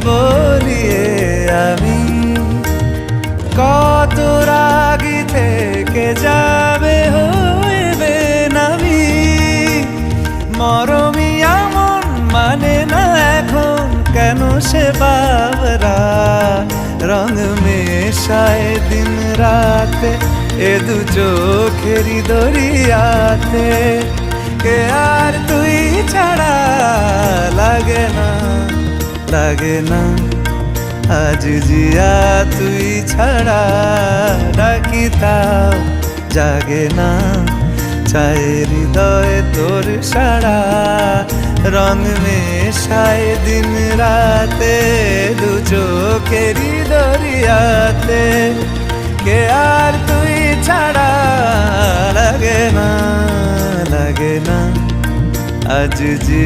বলিয়ে আমি কত রাগি থেকে যাবে হইবে নামি মরমি এমন মানে না এখন কেন সে বাবরা রং মেশায় দিন রাতে এ দু চোখেরই দরিয়াতে কে আর তুই ছাড়া লাগে না আজ জিয়া তুই ছাড়া ডাকি তাও জাগে না চায় হৃদয় তোর সারা রং মেশায় দিন রাতে দু চোখেরই দরিয়াতে কে আর তুই ছাড়া লাগে না আজ জিয়া